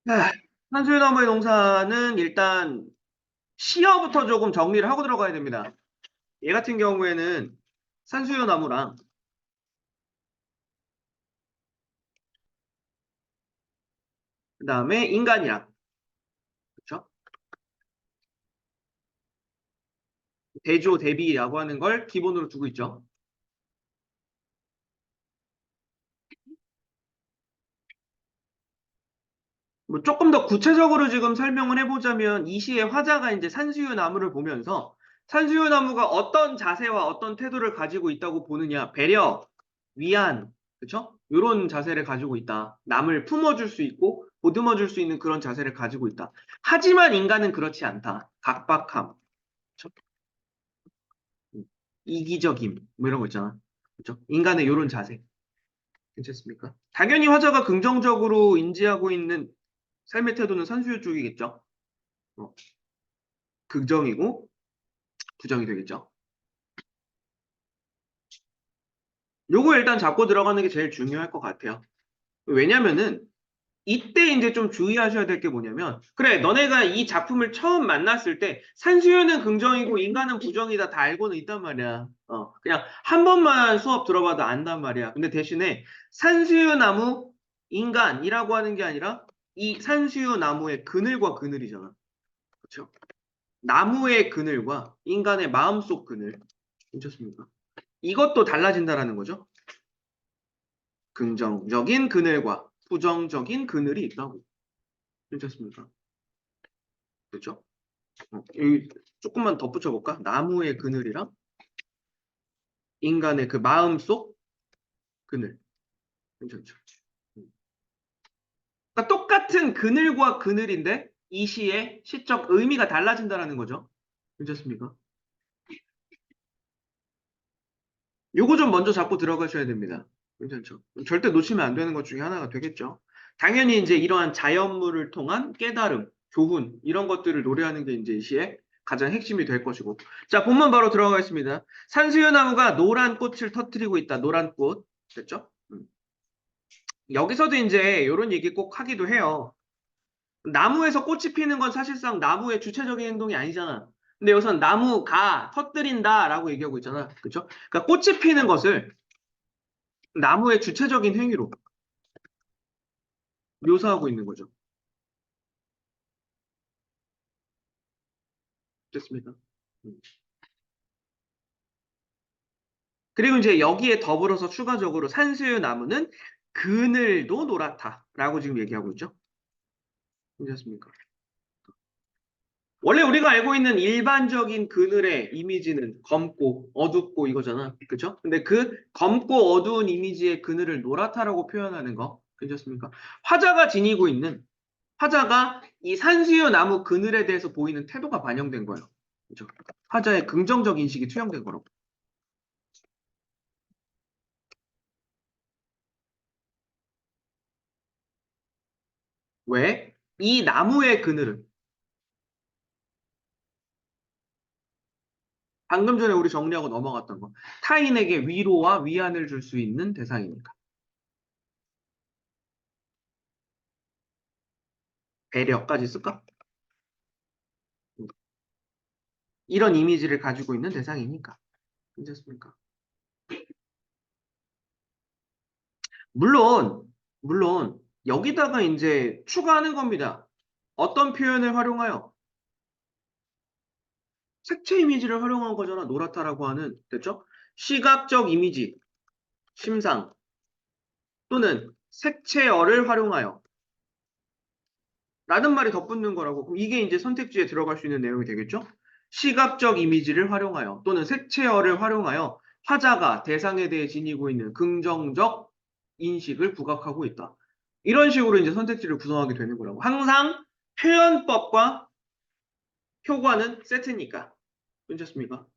아, 산수유나무의 농사는 일단 시어부터 조금 정리를 하고 들어가야 됩니다. 얘 같은 경우에는 산수유나무랑 그 다음에 인간이랑 그쵸? 대조 대비라고 하는 걸 기본으로 두고 있죠. 뭐 조금 더 구체적으로 지금 설명을 해보자면 이 시의 화자가 이제 산수유나무를 보면서 산수유나무가 어떤 자세와 어떤 태도를 가지고 있다고 보느냐, 배려, 위안, 그쵸? 이런 자세를 가지고 있다. 남을 품어줄 수 있고 보듬어줄 수 있는 그런 자세를 가지고 있다. 하지만 인간은 그렇지 않다. 각박함, 그쵸? 이기적임, 뭐 이런 거 있잖아. 그쵸? 인간의 이런 자세. 괜찮습니까? 당연히 화자가 긍정적으로 인지하고 있는 삶의 태도는 산수유 쪽이겠죠. 어, 긍정이고 부정이 되겠죠. 요거 일단 잡고 들어가는 게 제일 중요할 것 같아요. 왜냐면은 이때 이제 좀 주의하셔야 될 게 뭐냐면, 그래, 너네가 이 작품을 처음 만났을 때 산수유는 긍정이고 인간은 부정이다 다 알고는 있단 말이야. 그냥 한 번만 수업 들어봐도 안단 말이야. 근데 대신에 산수유 나무 인간이라고 하는 게 아니라 이 산수유 나무의 그늘과 그늘이잖아. 그렇죠? 나무의 그늘과 인간의 마음속 그늘. 괜찮습니까? 이것도 달라진다라는 거죠. 긍정적인 그늘과 부정적인 그늘이 있다고. 괜찮습니까? 그렇죠? 여기 조금만 덧붙여볼까? 나무의 그늘이랑 인간의 그 마음속 그늘. 괜찮죠? 음. 그러니까 똑같은 그늘과 그늘인데 이 시의 시적 의미가 달라진다라는 거죠. 괜찮습니까? 요거 좀 먼저 잡고 들어가셔야 됩니다. 괜찮죠? 절대 놓치면 안 되는 것 중에 하나가 되겠죠. 당연히 이제 이러한 자연물을 통한 깨달음, 교훈, 이런 것들을 노래하는 게 이제 이 시의 가장 핵심이 될 것이고. 자, 본문 바로 들어가겠습니다. 산수유나무가 노란 꽃을 터뜨리고 있다. 노란 꽃. 됐죠? 여기서도 이제 이런 얘기 꼭 하기도 해요. 나무에서 꽃이 피는 건 사실상 나무의 주체적인 행동이 아니잖아. 근데 여기서는 나무가 터뜨린다라고 얘기하고 있잖아. 그렇죠? 그러니까 꽃이 피는 것을 나무의 주체적인 행위로 묘사하고 있는 거죠. 됐습니까? 음. 그리고 이제 여기에 더불어서 추가적으로 산수유 나무는 그늘도 노랗다라고 지금 얘기하고 있죠. 괜찮습니까? 원래 우리가 알고 있는 일반적인 그늘의 이미지는 검고 어둡고 이거잖아. 그쵸? 근데 그 검고 어두운 이미지의 그늘을 노랗다라고 표현하는 거 괜찮습니까? 화자가 지니고 있는 화자가 이 산수유 나무 그늘에 대해서 보이는 태도가 반영된 거예요. 그죠? 화자의 긍정적 인식이 투영된 거라고. 왜? 이 나무의 그늘은 방금 전에 우리 정리하고 넘어갔던 거. 타인에게 위로와 위안을 줄 수 있는 대상이니까. 배려까지 쓸까? 음. 이런 이미지를 가지고 있는 대상이니까. 괜찮습니까? 물론, 물론, 여기다가 이제 추가하는 겁니다. 어떤 표현을 활용하여? 색채 이미지를 활용한 거잖아. 노랗다라고 하는, 됐죠? 시각적 이미지, 심상, 또는 색채어를 활용하여. 라는 말이 덧붙는 거라고. 그럼 이게 이제 선택지에 들어갈 수 있는 내용이 되겠죠? 시각적 이미지를 활용하여 또는 색채어를 활용하여 화자가 대상에 대해 지니고 있는 긍정적 인식을 부각하고 있다. 이런 식으로 이제 선택지를 구성하게 되는 거라고. 항상 표현법과 효과는 세트니까. 괜찮습니까?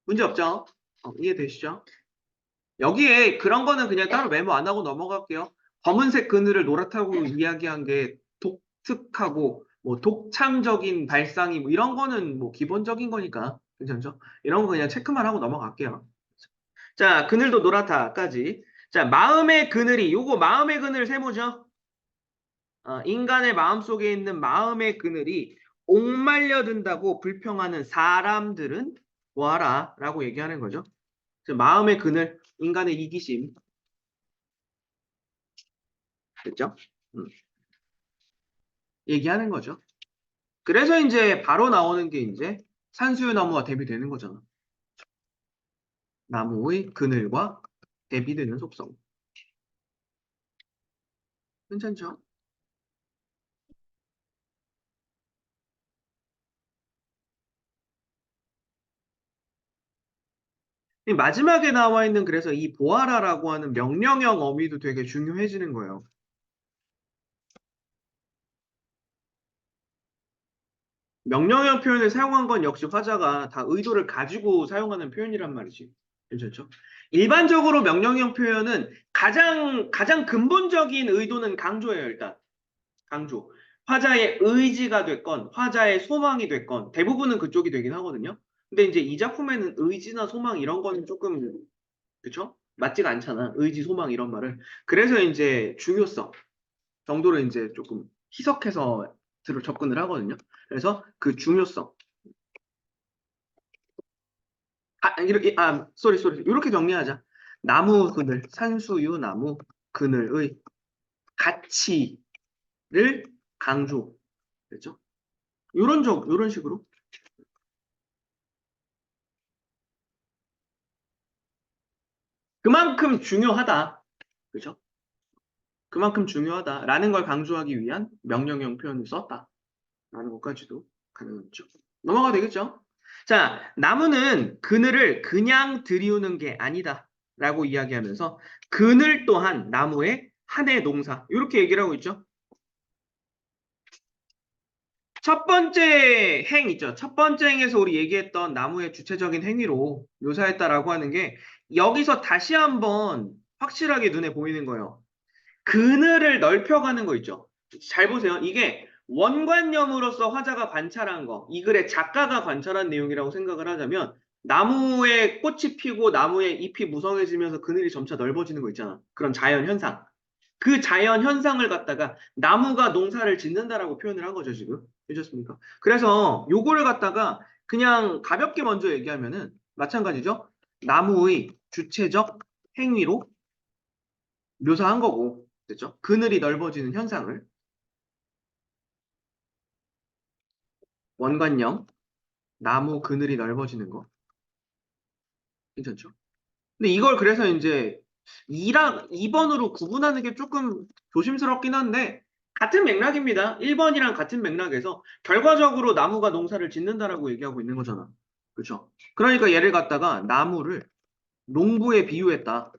문제 없죠? 이해되시죠? 여기에 그런 거는 그냥 따로 메모 안 하고 넘어갈게요. 검은색 그늘을 노랗다고 이야기한 게 독특하고 뭐 독창적인 발상이 뭐 이런 거는 뭐 기본적인 거니까 괜찮죠? 이런 거 그냥 체크만 하고 넘어갈게요. 자, 그늘도 노랗다까지. 자, 마음의 그늘이, 요거 마음의 그늘 세모죠? 인간의 마음 속에 있는 마음의 그늘이 옥말려 든다고 불평하는 사람들은 뭐하라? 라고 얘기하는 거죠. 마음의 그늘, 인간의 이기심. 됐죠? 음, 얘기하는 거죠. 그래서 이제 바로 나오는 게 이제 산수유나무와 대비되는 거잖아. 나무의 그늘과 대비되는 속성. 괜찮죠? 이 마지막에 나와 있는 그래서 이 보아라라고 하는 명령형 어미도 되게 중요해지는 거예요. 명령형 표현을 사용한 건 역시 화자가 다 의도를 가지고 사용하는 표현이란 말이지. 괜찮죠? 일반적으로 명령형 표현은 가장 근본적인 의도는 강조예요, 일단. 강조. 화자의 의지가 됐건, 화자의 소망이 됐건, 대부분은 그쪽이 되긴 하거든요. 근데 이제 이 작품에는 의지나 소망 이런 거는 조금, 그쵸? 맞지가 않잖아. 의지, 소망 이런 말을. 그래서 이제 중요성 정도를 이제 조금 희석해서 접근을 하거든요. 그래서 그 중요성. 쏘리. 이렇게 정리하자. 나무 그늘, 산수유 나무 그늘의 가치를 강조. 그렇죠? 요런 식으로. 그만큼 중요하다. 그죠? 그만큼 중요하다라는 걸 강조하기 위한 명령형 표현을 썼다라는 것까지도 가능하죠. 넘어가 되겠죠? 자, 나무는 그늘을 그냥 들이우는 게 아니다라고 이야기하면서 그늘 또한 나무의 한 해 농사 이렇게 얘기를 하고 있죠. 첫 번째 행 있죠. 첫 번째 행에서 우리 얘기했던 나무의 주체적인 행위로 묘사했다라고 하는 게 여기서 다시 한번 확실하게 눈에 보이는 거예요. 그늘을 넓혀가는 거 있죠. 잘 보세요. 이게 원관념으로서 화자가 관찰한 거, 이 글의 작가가 관찰한 내용이라고 생각을 하자면 나무에 꽃이 피고 나무에 잎이 무성해지면서 그늘이 점차 넓어지는 거 있잖아. 그런 자연 현상. 그 자연 현상을 갖다가 나무가 농사를 짓는다라고 표현을 한 거죠, 지금. 되셨습니까? 그래서 요거를 갖다가 그냥 가볍게 먼저 얘기하면은 마찬가지죠. 나무의 주체적 행위로 묘사한 거고, 됐죠? 그늘이 넓어지는 현상을 원관령, 나무 그늘이 넓어지는 거, 괜찮죠? 근데 이걸 그래서 이제 2번으로 구분하는 게 조금 조심스럽긴 한데 같은 맥락입니다. 1번이랑 같은 맥락에서 결과적으로 나무가 농사를 짓는다라고 얘기하고 있는 거잖아. 그렇죠? 그러니까 얘를 갖다가 나무를 농부에 비유했다.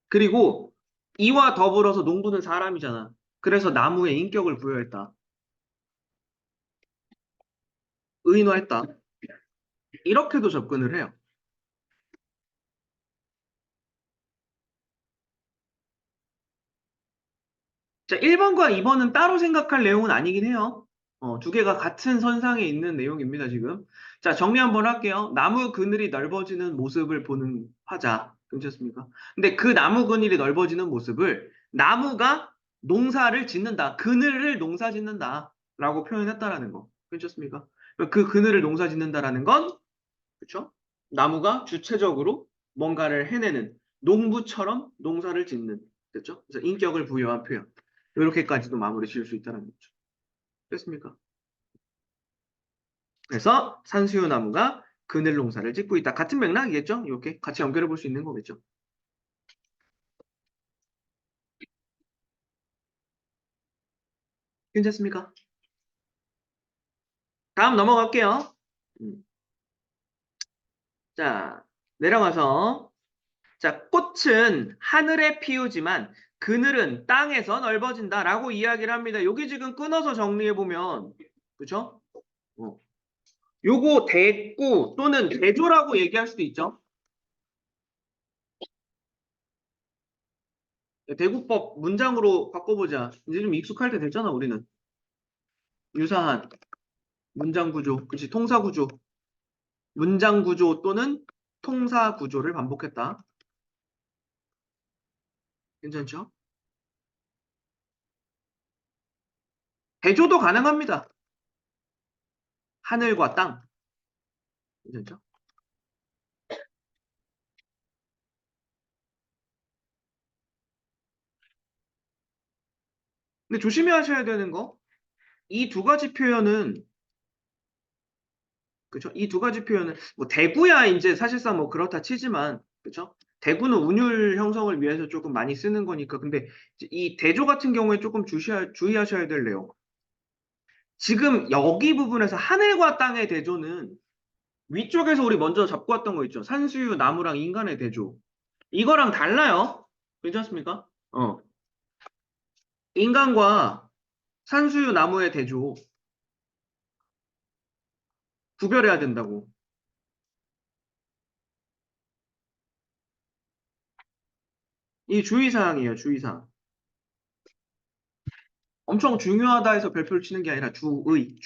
그리고 이와 더불어서 농부는 사람이잖아. 그래서 나무에 인격을 부여했다. 의인화했다. 이렇게도 접근을 해요. 자, 1번과 2번은 따로 생각할 내용은 아니긴 해요. 두 개가 같은 선상에 있는 내용입니다, 지금. 자, 정리 한번 할게요. 나무 그늘이 넓어지는 모습을 보는 화자. 괜찮습니까? 근데 그 나무 그늘이 넓어지는 모습을 나무가 농사를 짓는다. 그늘을 농사 짓는다. 라고 표현했다라는 거. 괜찮습니까? 그 그늘을 농사 짓는다라는 건, 그쵸? 나무가 주체적으로 뭔가를 해내는 농부처럼 농사를 짓는. 됐죠? 그래서 인격을 부여한 표현. 이렇게까지도 마무리 지을 수 있다는 거죠. 됐습니까? 그래서 산수유 나무가 그늘 농사를 짓고 있다. 같은 맥락이겠죠? 이렇게 같이 연결해 볼 수 있는 거겠죠. 괜찮습니까? 다음 넘어갈게요. 음, 자, 내려가서 자, 꽃은 하늘에 피우지만 그늘은 땅에서 넓어진다라고 이야기를 합니다. 여기 지금 끊어서 정리해 보면 그렇죠? 요거 대꾸 또는 대조라고 얘기할 수도 있죠. 대구법 문장으로 바꿔보자. 이제 좀 익숙할 때 됐잖아, 우리는. 유사한 문장 구조, 그치, 통사 구조, 문장 구조 또는 통사 구조를 반복했다. 괜찮죠? 대조도 가능합니다. 하늘과 땅. 괜찮죠? 근데 조심해야 되는 거, 이 두 가지 표현은, 그죠? 이 두 가지 표현은, 뭐, 대구야, 이제 사실상 뭐 그렇다 치지만, 그죠? 대구는 운율 형성을 위해서 조금 많이 쓰는 거니까. 근데 이제 이 대조 같은 경우에 조금 주의하셔야 될 내용. 지금 여기 부분에서 하늘과 땅의 대조는 위쪽에서 우리 먼저 잡고 왔던 거 있죠? 산수유, 나무랑 인간의 대조. 이거랑 달라요. 괜찮습니까? 인간과 산수유, 나무의 대조 구별해야 된다고. 이 주의사항이에요, 주의사항. 엄청 중요하다 해서 별표를 치는 게 아니라 주의.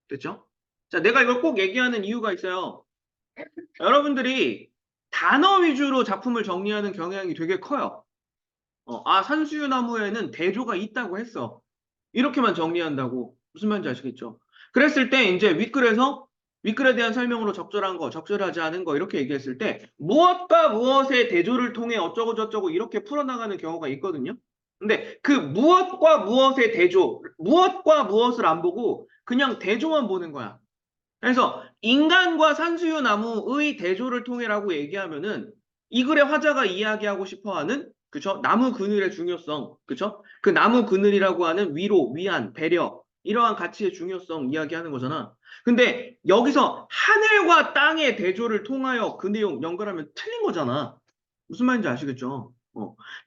됐죠? 자, 내가 이걸 꼭 얘기하는 이유가 있어요. 여러분들이 단어 위주로 작품을 정리하는 경향이 되게 커요. 산수유 나무에는 대조가 있다고 했어. 이렇게만 정리한다고. 무슨 말인지 아시겠죠? 그랬을 때 이제 윗글에서 윗글에 대한 설명으로 적절한 거, 적절하지 않은 거 이렇게 얘기했을 때 무엇과 무엇의 대조를 통해 어쩌고 저쩌고 이렇게 풀어나가는 경우가 있거든요. 근데 그 무엇과 무엇의 대조, 무엇과 무엇을 안 보고 그냥 대조만 보는 거야. 그래서 인간과 산수유 나무의 대조를 통해라고 얘기하면은 이 글의 화자가 이야기하고 싶어하는 그쵸? 나무 그늘의 중요성, 그쵸? 그 나무 그늘이라고 하는 위로, 위안, 배려 이러한 가치의 중요성 이야기하는 거잖아. 근데 여기서 하늘과 땅의 대조를 통하여 그 내용 연결하면 틀린 거잖아. 무슨 말인지 아시겠죠?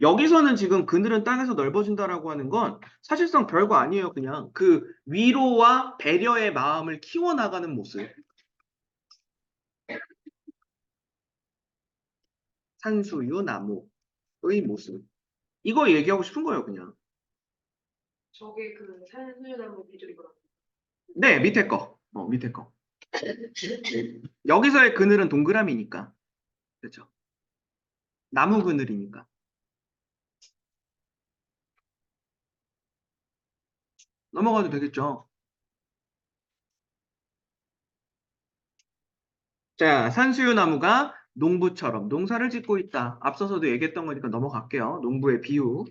여기서는 지금 그늘은 땅에서 넓어진다라고 하는 건 사실상 별거 아니에요. 그냥 그 위로와 배려의 마음을 키워나가는 모습. 산수유 나무의 모습. 이거 얘기하고 싶은 거예요, 그냥. 저게 그 산수유나무 비주얼이구나. 네, 밑에 거. 밑에 거. 여기서의 그늘은 동그라미니까. 그렇죠. 나무 그늘이니까. 넘어가도 되겠죠. 자, 산수유 나무가 농부처럼 농사를 짓고 있다. 앞서서도 얘기했던 거니까 넘어갈게요. 농부의 비유.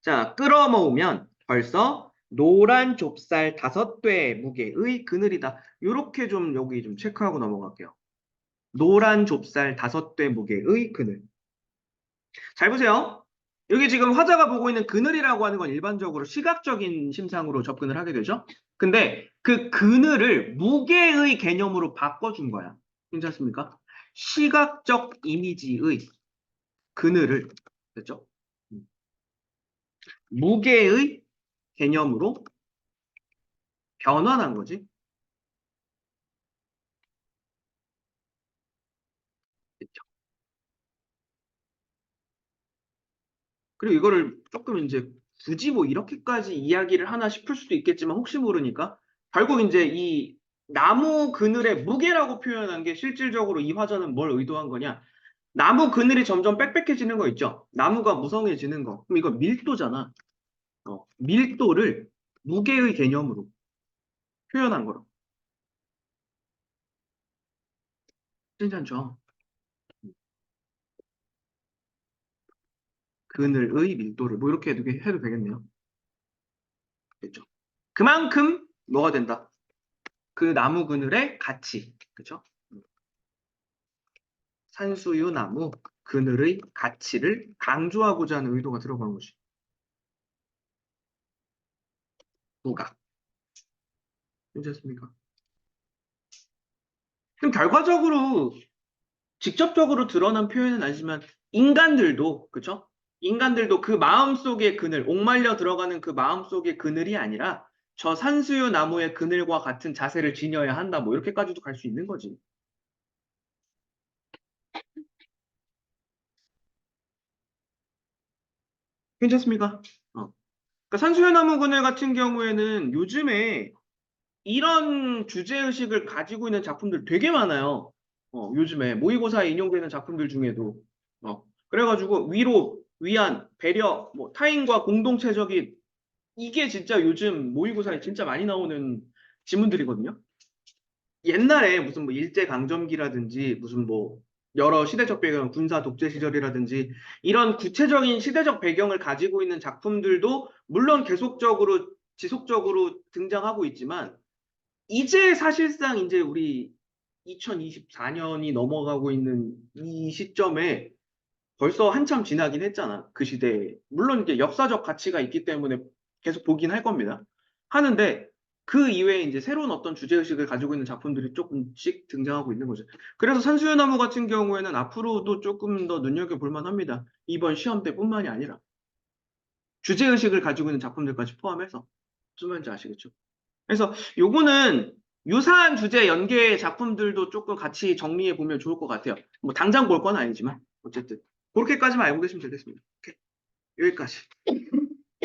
자, 끌어모으면 벌써 노란 좁쌀 5대 무게의 그늘이다. 요렇게 좀 여기 좀 체크하고 넘어갈게요. 노란 좁쌀 5대 무게의 그늘. 잘 보세요. 여기 지금 화자가 보고 있는 그늘이라고 하는 건 일반적으로 시각적인 심상으로 접근을 하게 되죠. 근데 그 그늘을 무게의 개념으로 바꿔준 거야. 괜찮습니까? 시각적 이미지의 그늘을, 됐죠? 무게의 개념으로 변환한 거지. 됐죠? 그리고 이거를 조금 이제 굳이 뭐 이렇게까지 이야기를 하나 싶을 수도 있겠지만 혹시 모르니까 결국 이제 이 나무 그늘의 무게라고 표현한 게 실질적으로 이 화자는 뭘 의도한 거냐? 나무 그늘이 점점 빽빽해지는 거 있죠? 나무가 무성해지는 거. 그럼 이거 밀도잖아. 밀도를 무게의 개념으로 표현한 거로. 괜찮죠? 그늘의 밀도를 뭐 이렇게 해도 되겠네요. 됐죠? 그만큼 뭐가 된다? 그 나무 그늘의 가치. 그죠? 산수유 나무 그늘의 가치를 강조하고자 하는 의도가 들어간 것이 뭐가 괜찮습니까? 그럼 결과적으로 직접적으로 드러난 표현은 아니지만 인간들도 그쵸? 인간들도 그 마음속의 그늘, 옥말려 들어가는 그 마음속의 그늘이 아니라 저 산수유 나무의 그늘과 같은 자세를 지녀야 한다. 뭐 이렇게까지도 갈 수 있는 거지. 괜찮습니까? 그러니까 산수유 나무 그늘 같은 경우에는 요즘에 이런 주제의식을 가지고 있는 작품들 되게 많아요. 요즘에 모의고사에 인용되는 작품들 중에도 그래가지고 위로, 위안, 배려, 뭐 타인과 공동체적인 이게 진짜 요즘 모의고사에 진짜 많이 나오는 지문들이거든요. 옛날에 무슨 뭐 일제강점기라든지 무슨 뭐 여러 시대적 배경, 군사 독재 시절이라든지 이런 구체적인 시대적 배경을 가지고 있는 작품들도 물론 계속적으로 지속적으로 등장하고 있지만 이제 사실상 이제 우리 2024년이 넘어가고 있는 이 시점에 벌써 한참 지나긴 했잖아. 그 시대에. 물론 이제 역사적 가치가 있기 때문에 계속 보긴 할 겁니다. 하는데 그 이외에 이제 새로운 어떤 주제의식을 가지고 있는 작품들이 조금씩 등장하고 있는 거죠. 그래서 산수유나무 같은 경우에는 앞으로도 조금 더 눈여겨볼 만합니다. 이번 시험 때뿐만이 아니라. 주제의식을 가지고 있는 작품들까지 포함해서. 무슨 말인지 아시겠죠? 그래서 요거는 유사한 주제 연계 작품들도 조금 같이 정리해 보면 좋을 것 같아요. 뭐 당장 볼 건 아니지만 어쨌든 그렇게까지만 알고 계시면 되겠습니다. 오케이. 여기까지.